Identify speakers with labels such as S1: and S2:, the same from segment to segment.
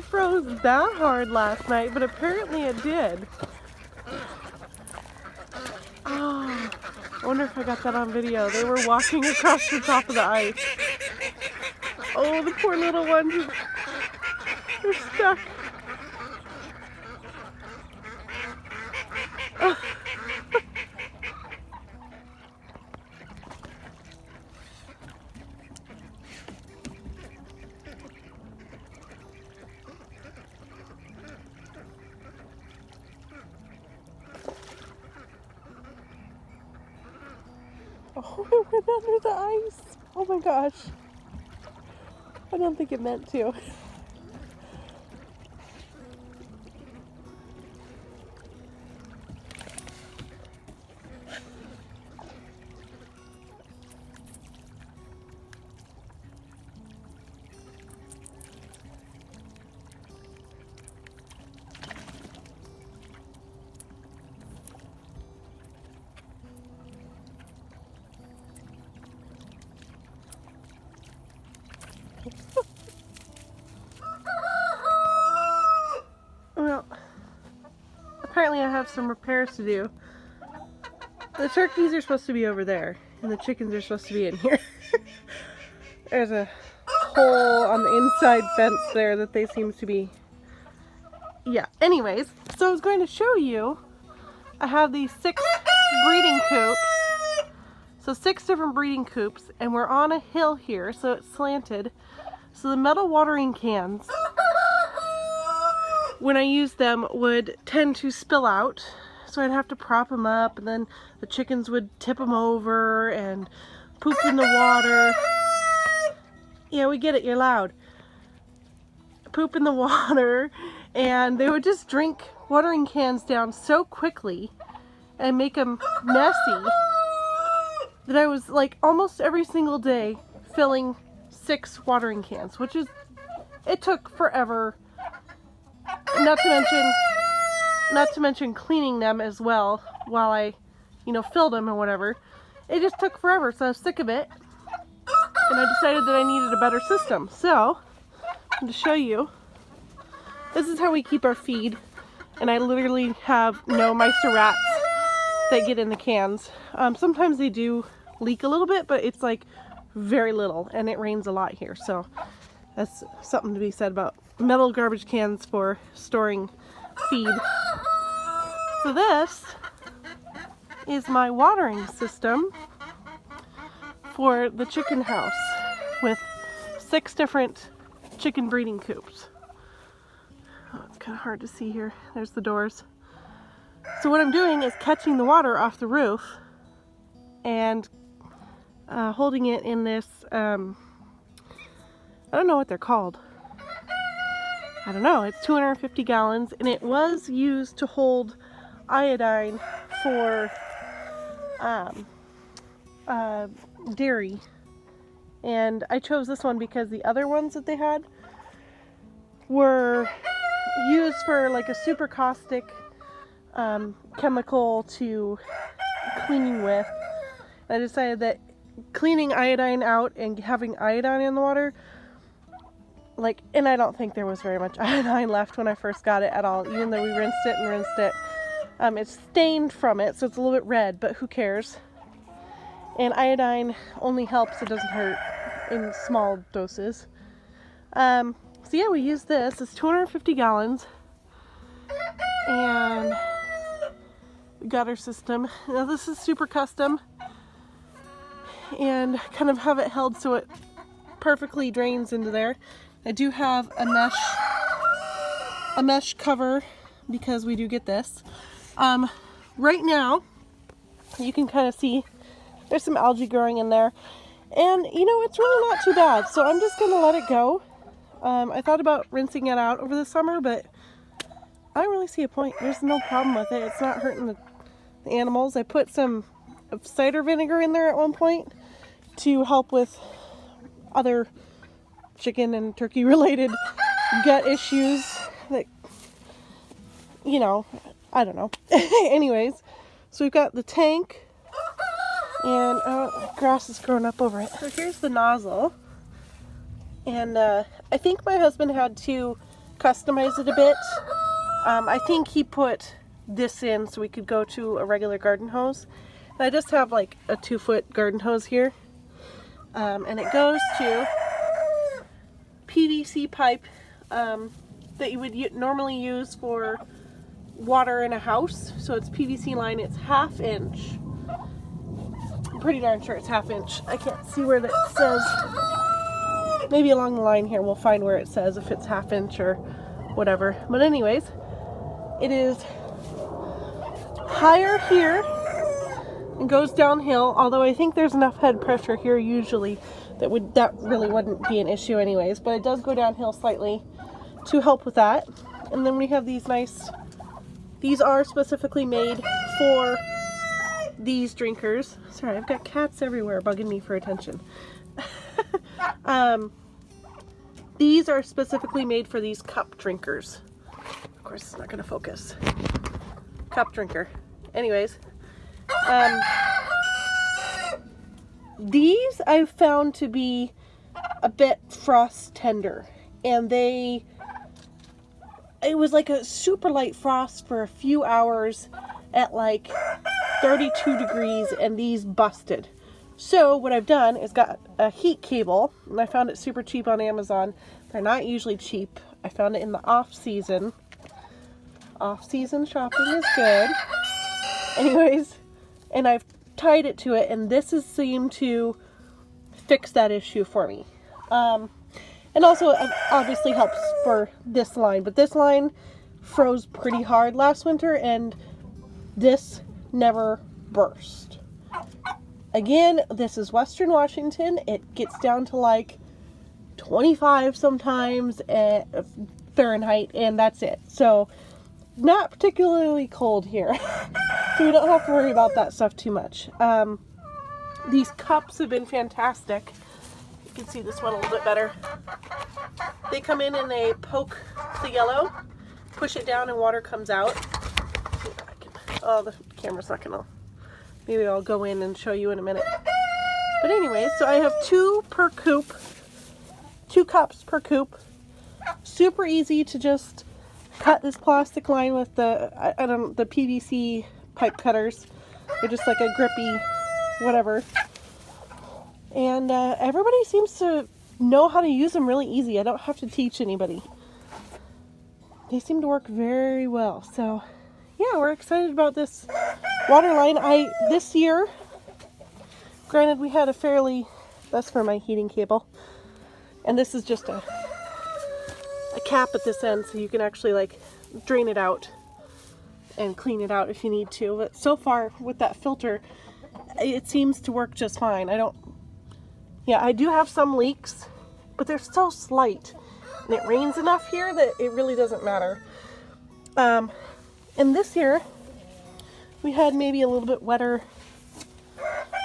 S1: it froze that hard last night, but apparently it did. Oh, I wonder if I got that on video. They were walking across the top of the ice. Oh, the poor little ones. They're stuck. Oh. Oh, it went under the ice. Oh my gosh. I don't think it meant to. Well, apparently I have some repairs to do. The turkeys are supposed to be over there, and the chickens are supposed to be in here. There's a hole on the inside fence there that they seem to be. Yeah, anyways, so I was going to show you, I have these 6 breeding coops. So 6 different breeding coops, and we're on a hill here, so it's slanted. So the metal watering cans, when I use them, would tend to spill out. So I'd have to prop them up, and then the chickens would tip them over and poop in the water. Yeah, we get it, you're loud. Poop in the water, and they would just drink watering cans down so quickly and make them messy that I was like almost every single day filling 6 watering cans, which is, it took forever. Not to mention cleaning them as well while I, filled them or whatever. It just took forever, so I was sick of it. And I decided that I needed a better system. So, I'm going to show you. This is how we keep our feed. And I literally have no mice or rats that get in the cans. Sometimes they do leak a little bit, but it's like very little. And it rains a lot here, so that's something to be said about metal garbage cans for storing feed. So this is my watering system for the chicken house with 6 different chicken breeding coops. Oh, it's kind of hard to see here. There's the doors. So what I'm doing is catching the water off the roof and holding it in this, I don't know what they're called. I don't know, it's 250 gallons, and it was used to hold iodine for dairy. And I chose this one because the other ones that they had were used for like a super caustic chemical to cleaning with. I decided that cleaning iodine out and having iodine in the water, and I don't think there was very much iodine left when I first got it at all, even though we rinsed it. It's stained from it, so it's a little bit red, but who cares? And iodine only helps, it doesn't hurt in small doses. So yeah, we use this. It's 250 gallons. And we got our system. Now this is super custom. And kind of have it held so it perfectly drains into there. I do have a mesh cover because we do get this. Right now, you can kind of see there's some algae growing in there. And, it's really not too bad. So I'm just going to let it go. I thought about rinsing it out over the summer, but I don't really see a point. There's no problem with it. It's not hurting the animals. I put some cider vinegar in there at one point to help with other chicken and turkey related gut issues that, I don't know. Anyways, so we've got the tank and grass is growing up over it. So here's the nozzle, and I think my husband had to customize it a bit. I think he put this in so we could go to a regular garden hose. And I just have like a 2-foot garden hose here. And it goes to PVC pipe that you would normally use for water in a house. So it's PVC line, it's 1/2 inch. I'm pretty darn sure it's 1/2 inch. I can't see where that says. Maybe along the line here we'll find where it says if it's 1/2 inch or whatever. But anyways, it is higher here and goes downhill, although I think there's enough head pressure here usually that really wouldn't be an issue anyways, but it does go downhill slightly to help with that. And then we have these nice, these are specifically made for these drinkers. Sorry, I've got cats everywhere bugging me for attention. These are specifically made for these cup drinkers. Of course, it's not going to focus. Cup drinker. Anyways, these I've found to be a bit frost tender, and it was like a super light frost for a few hours at like 32 degrees, and these busted. So what I've done is got a heat cable, and I found it super cheap on Amazon. They're not usually cheap. I found it in the off season. Off-season shopping is good. Anyways, and I've tied it to it, and this has seemed to fix that issue for me. And also it obviously helps for this line, but this line froze pretty hard last winter, and this never burst. Again, this is Western Washington. It gets down to like 25 sometimes at Fahrenheit, and that's it. So not particularly cold here. So we don't have to worry about that stuff too much. These cups have been fantastic. You can see this one a little bit better. They come in and they poke the yellow, push it down, and water comes out. Oh, the camera's not gonna. Maybe I'll go in and show you in a minute. But anyways, so I have 2 per coop, 2 cups per coop. Super easy to just cut this plastic line with the PVC pipe cutters. They're just like a grippy whatever. And everybody seems to know how to use them really easy. I don't have to teach anybody. They seem to work very well. So yeah, we're excited about this water line. This year, granted we had that's for my heating cable. And this is just a cap at this end, so you can actually like drain it out and clean it out if you need to. But so far with that filter, it seems to work just fine. I do have some leaks, but they're so slight, and it rains enough here that it really doesn't matter. And this year we had maybe a little bit wetter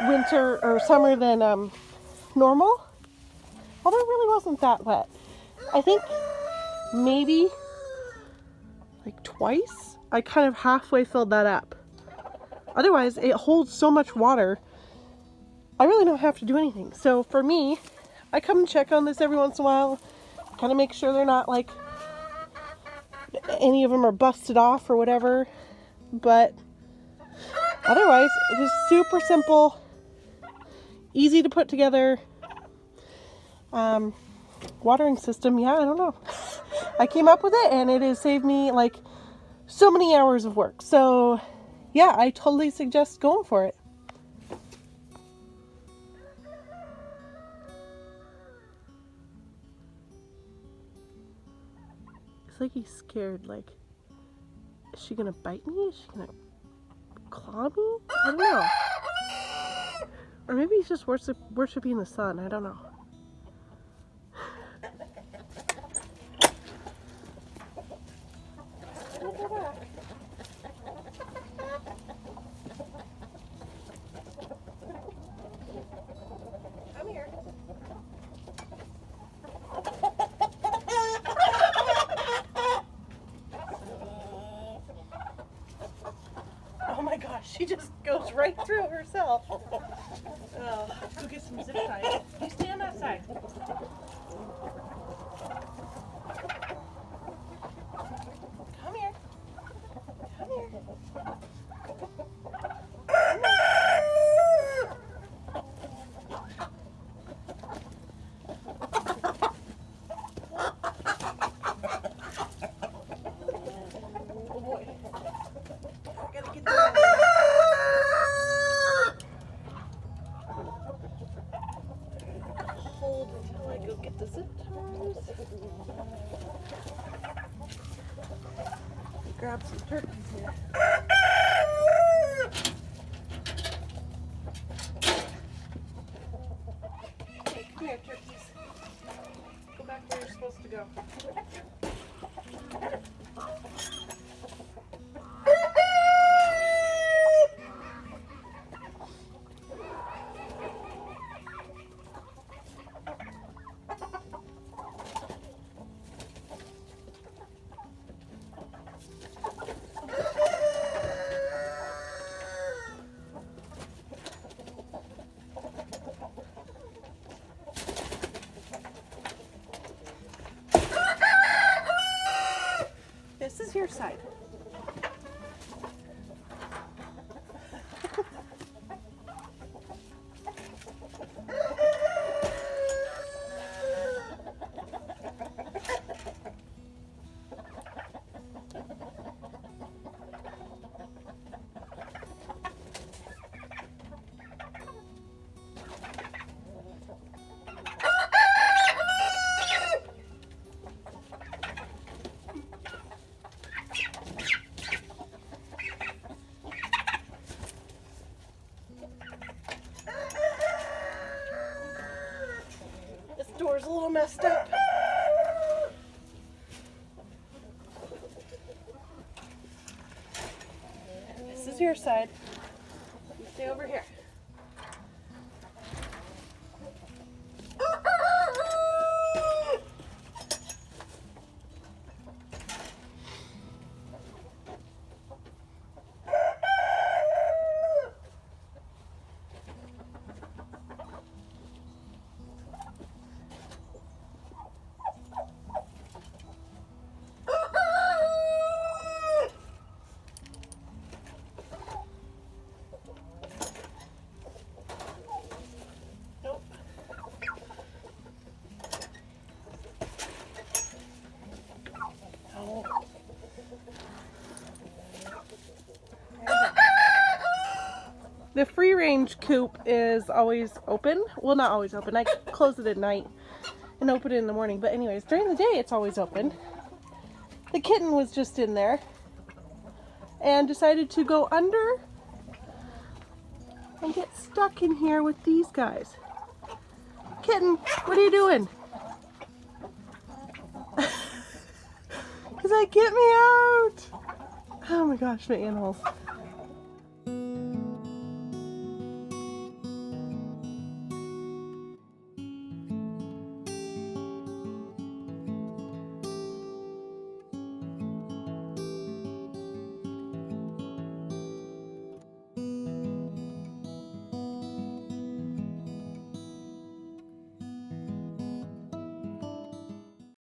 S1: winter or summer than normal, although it really wasn't that wet. I think maybe like twice I kind of halfway filled that up. Otherwise it holds so much water, I really don't have to do anything. So for me, I come and check on this every once in a while, kind of make sure they're not like any of them are busted off or whatever. But otherwise it is super simple, easy to put together. Watering system, yeah, I don't know. I came up with it, and it has saved me like so many hours of work. So yeah, I totally suggest going for it. It's like he's scared. Like, is she gonna bite me? Is she gonna claw me? I don't know. Or maybe he's just worshiping the sun. I don't know. Come here. Oh my gosh, she just goes right through herself. Oh, go get some zip ties. You stay on that side. hold until I go get the zip ties. Grab some turkeys here. Hey, come here, turkeys. Go back where you're supposed to go. This is your side. Door's a little messed up. This is your side. You stay over here. The free range coop is always open. Well, not always open. I close it at night and open it in the morning. But anyways, during the day it's always open. The kitten was just in there and decided to go under and get stuck in here with these guys. Kitten, what are you doing? He's like, get me out! Oh my gosh, my animals.